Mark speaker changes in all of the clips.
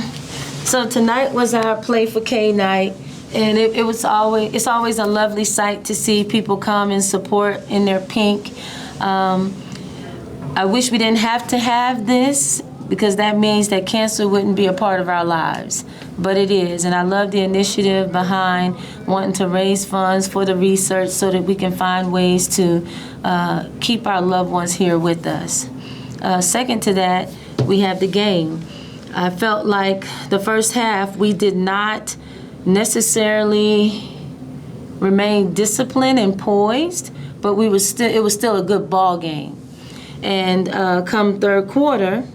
Speaker 1: So tonight was our Play for K night, and it's always a lovely sight to see people come and support in their pink. I wish we didn't have to have this, because that means that cancer wouldn't be a part of our lives, but it is. And I love the initiative behind wanting to raise funds for the research so that we can find ways to keep our loved ones here with us. Second to that, we have the game. I felt like the first half we did not necessarily remain disciplined and poised, but it was still a good ball game. And come third quarter,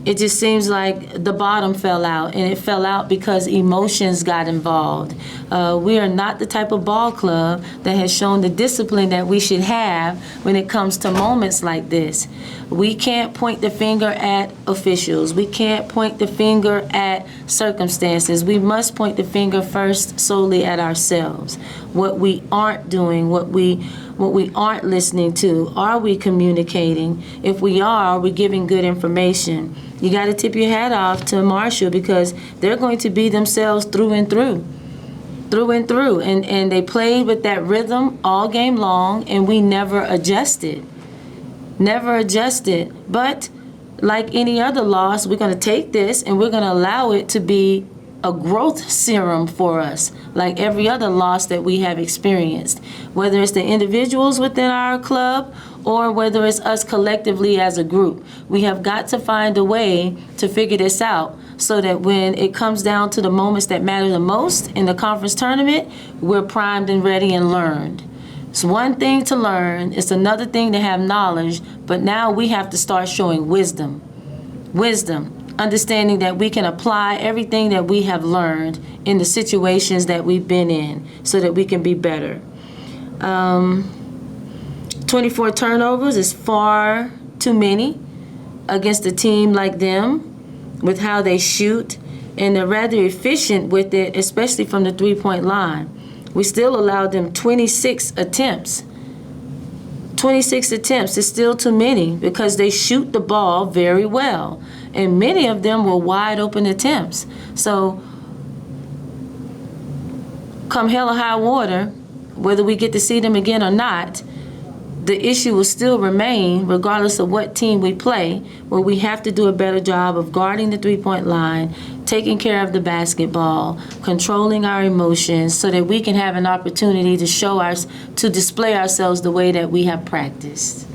Speaker 1: it just seems like the bottom fell out, and it fell out because emotions got involved. We are not the type of ball club that has shown the discipline that we should have when it comes to moments like this. We can't point the finger at officials. We can't point the finger at circumstances. We must point the finger first solely at ourselves. What we aren't doing, what we aren't listening to. Are we communicating? If we are we giving good information? You got to tip your hat off to Marshall, because they're going to be themselves through and through. And they played with that rhythm all game long, and we never adjusted. But like any other loss, we're going to take this and we're going to allow it to be a growth serum for us, like every other loss that we have experienced, whether it's the individuals within our club or whether it's us collectively as a group. We have got to find a way to figure this out so that when it comes down to the moments that matter the most in the conference tournament, we're primed and ready and learned. It's one thing to learn, it's another thing to have knowledge, but now we have to start showing wisdom. Understanding that we can apply everything that we have learned in the situations that we've been in so that we can be better. 24 turnovers is far too many against a team like them with how they shoot, and they're rather efficient with it, especially from the three-point line. We still allowed them 26 attempts. 26 attempts is still too many because they shoot the ball very well. And many of them were wide open attempts. So come hell or high water, whether we get to see them again or not, the issue will still remain regardless of what team we play, where we have to do a better job of guarding the three-point line, taking care of the basketball, controlling our emotions so that we can have an opportunity to display ourselves the way that we have practiced.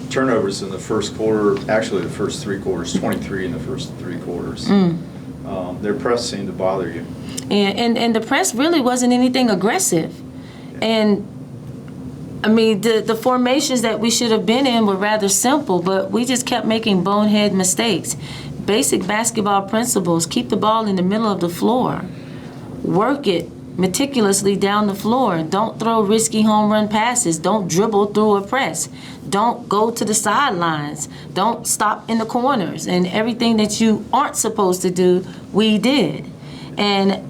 Speaker 2: Turnovers in the first quarter, actually the first three quarters, 23 in the first three quarters. Their press seemed to bother you.
Speaker 1: And the press really wasn't anything aggressive. And I mean, the formations that we should have been in were rather simple, but we just kept making bonehead mistakes. Basic basketball principles: keep the ball in the middle of the floor, work it meticulously down the floor. Don't throw risky home run passes. Don't dribble through a press. Don't go to the sidelines. Don't stop in the corners. And everything that you aren't supposed to do, we did. And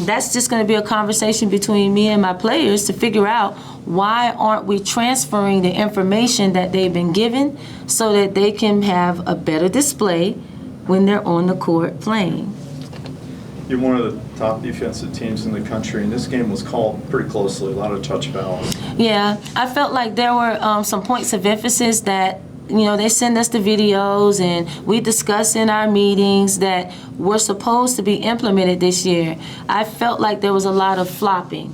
Speaker 1: that's just going to be a conversation between me and my players to figure out why aren't we transferring the information that they've been given so that they can have a better display when they're on the court playing.
Speaker 2: You're one of the top defensive teams in the country, and this game was called pretty closely, a lot of touch fouls. Yeah, I felt like there were some points of emphasis that, they send us the videos and we discuss in our meetings that were supposed to be implemented this year. I felt like there was a lot of flopping.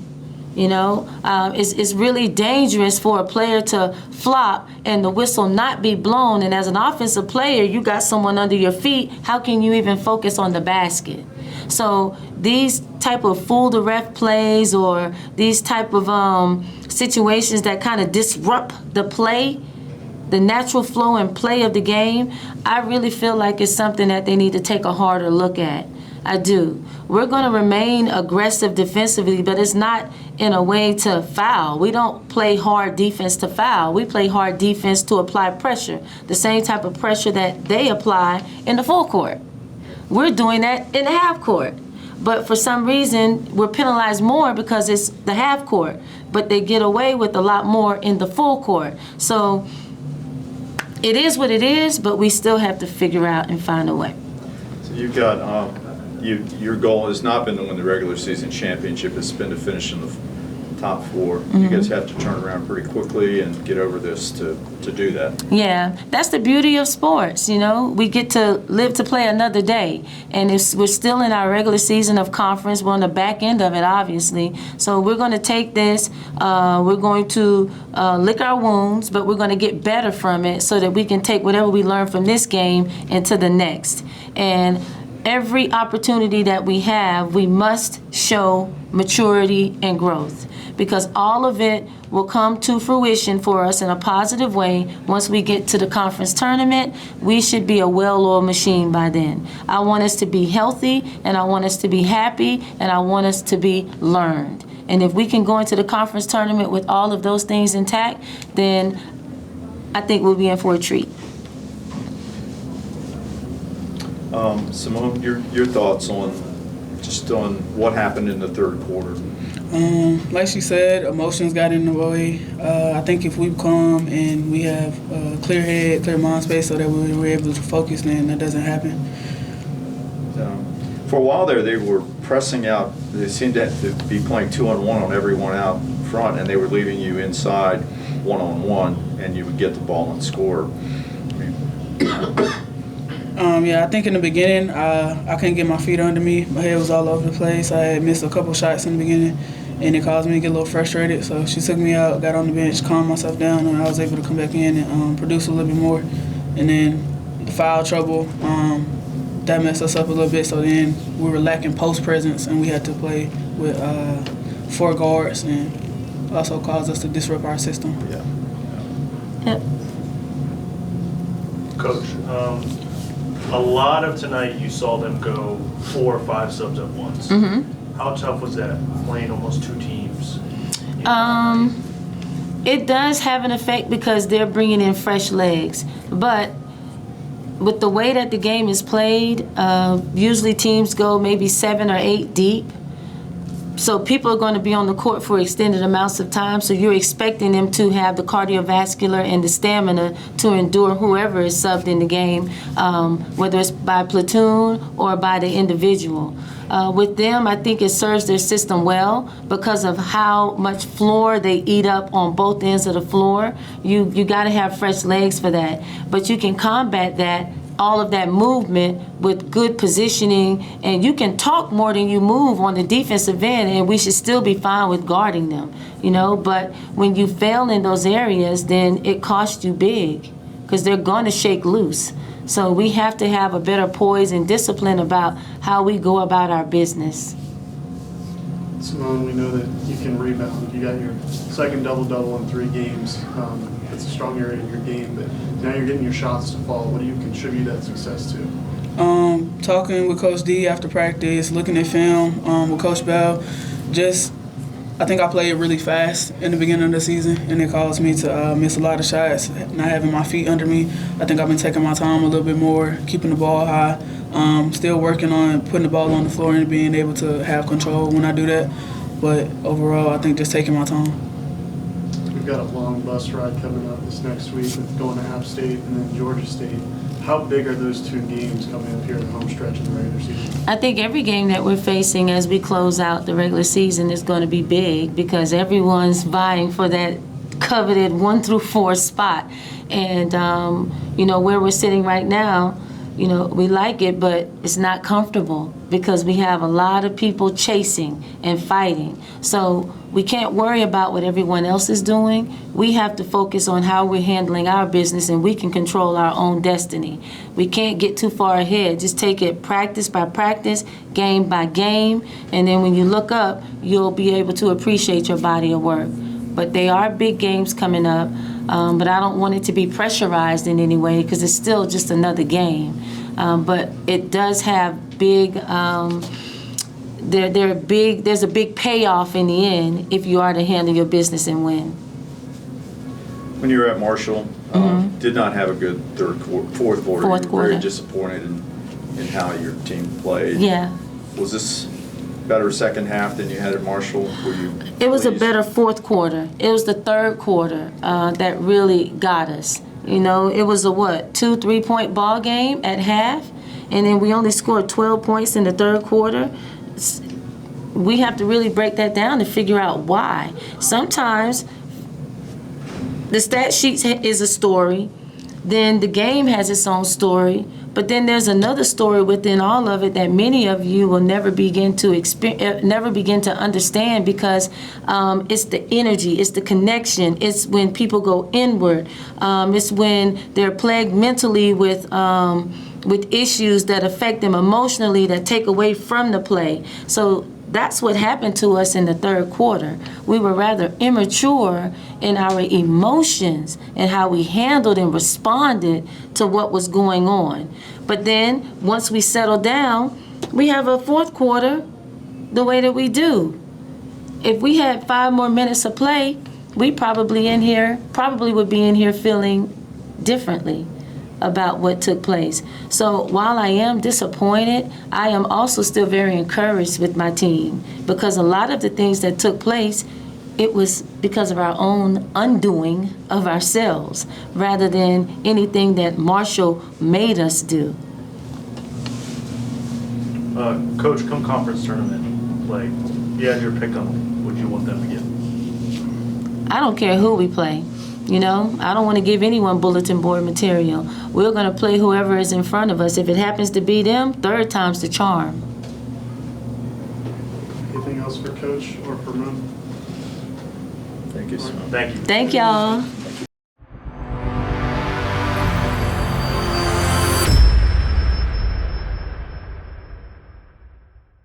Speaker 2: It's really dangerous for a player to flop and the whistle not be blown. And as an offensive player, you got someone under your feet. How can you even focus on the basket? So these type of fool the ref plays or these type of situations that kind of disrupt the play, the natural flow and play of the game, I really feel like it's something that they need to take a harder look at. I do. We're going to remain aggressive defensively, but it's not in a way to foul. We don't play hard defense to foul. We play hard defense to apply pressure, the same type of pressure that they apply in the full court. We're doing that in the half court. But for some reason, we're penalized more because it's the half court, but they get away with a lot more in the full court. So it is what it is, but we still have to figure out and find a way. So You've got your goal has not been to win the regular season championship. It's been to finish in the top 4. You guys have to turn around pretty quickly and get over this to do that.
Speaker 1: Yeah, that's the beauty of sports. We get to live to play another day, and we're still in our regular season of conference. We're on the back end of it, obviously. So we're going to take this. We're going to lick our wounds, but we're going to get better from it so that we can take whatever we learn from this game into the next. And every opportunity that we have, we must show maturity and growth, because all of it will come to fruition for us in a positive way. Once we get to the conference tournament, we should be a well-oiled machine by then. I want us to be healthy, and I want us to be happy, and I want us to be learned. And if we can go into the conference tournament with all of those things intact, then I think we'll be in for a treat.
Speaker 2: Simone, your thoughts on what happened in the third quarter?
Speaker 3: Like she said, emotions got in the way. I think if we come and we have a clear head, clear mind space so that we're able to focus, then that doesn't happen.
Speaker 2: For a while there, they were pressing out. They seemed to be playing 2-on-1 on everyone out front, and they were leaving you inside 1-on-1, and you would get the ball and score.
Speaker 3: Yeah, I think in the beginning, I couldn't get my feet under me. My head was all over the place. I had missed a couple shots in the beginning, and it caused me to get a little frustrated. So she took me out, got on the bench, calmed myself down, and I was able to come back in and produce a little bit more. And then the foul trouble, that messed us up a little bit. So then we were lacking post presence, and we had to play with 4 guards, and also caused us to disrupt our system.
Speaker 2: Yeah.
Speaker 1: Yep.
Speaker 4: Coach, a lot of tonight you saw them go 4 or 5 subs at once. How tough was that, playing almost 2 teams?
Speaker 1: It does have an effect because they're bringing in fresh legs. But with the way that the game is played, usually teams go maybe 7 or 8 deep. So people are going to be on the court for extended amounts of time, so you're expecting them to have the cardiovascular and the stamina to endure whoever is subbed in the game, whether it's by platoon or by the individual. With them, I think it serves their system well because of how much floor they eat up on both ends of the floor. You got to have fresh legs for that. But you can combat that, all of that movement, with good positioning, and you can talk more than you move on the defensive end, and we should still be fine with guarding them, But when you fail in those areas, then it costs you big because they're going to shake loose. So we have to have a better poise and discipline about how we go about our business.
Speaker 5: Simone, we know that you can rebound. You got your second double-double in 3 games. That's a strong area in your game, but now you're getting your shots to fall. What do you contribute that success to?
Speaker 3: Talking with Coach D after practice, looking at film with Coach Bell, I think I played really fast in the beginning of the season, and it caused me to miss a lot of shots, not having my feet under me. I think I've been taking my time a little bit more, keeping the ball high, still working on putting the ball on the floor and being able to have control when I do that. But overall, I think just taking my time.
Speaker 5: We've got a long bus ride coming up this next week with going to App State and then Georgia State. How big are those 2 games coming up here in the home stretch in the regular season?
Speaker 1: I think every game that we're facing as we close out the regular season is going to be big because everyone's vying for that coveted 1 through 4 spot. And, where we're sitting right now, we like it, but it's not comfortable because we have a lot of people chasing and fighting. So we can't worry about what everyone else is doing. We have to focus on how we're handling our business, and we can control our own destiny. We can't get too far ahead. Just take it practice by practice, game by game, and then when you look up, you'll be able to appreciate your body of work. But they are big games coming up, but I don't want it to be pressurized in any way because it's still just another game. But it does have big, there's a big payoff in the end if you are to handle your business and win.
Speaker 2: When you were at Marshall, did not have a good fourth quarter.
Speaker 1: Fourth quarter.
Speaker 2: Very disappointed in how your team played.
Speaker 1: Yeah.
Speaker 2: Was this better second half than you had at Marshall?
Speaker 1: It was a better fourth quarter. It was the third quarter that really got us. It was a 2-3 point ball game at half, and then we only scored 12 points in the third quarter. We have to really break that down and figure out why. Sometimes the stat sheet is a story, then the game has its own story, but then there's another story within all of it that many of you will never begin to understand, because it's the energy, it's the connection, it's when people go inward, it's when they're plagued mentally with issues that affect them emotionally, that take away from the play. So that's what happened to us in the third quarter. We were rather immature in our emotions and how we handled and responded to what was going on. But then, once we settle down, we have a fourth quarter the way that we do. If we had 5 more minutes of play, we probably would be in here feeling differently about what took place. So while I am disappointed, I am also still very encouraged with my team, because a lot of the things that took place, it was because of our own undoing of ourselves rather than anything that Marshall made us do.
Speaker 4: Coach, come conference tournament play, you had your pick on them. Would you want them to get?
Speaker 1: I don't care who we play. You know, I don't want to give anyone bulletin board material. We're going to play whoever is in front of us. If it happens to be them, third time's the charm.
Speaker 5: Anything else for Coach or for Moon?
Speaker 2: Thank you, Simone.
Speaker 4: Thank you.
Speaker 1: Thank y'all.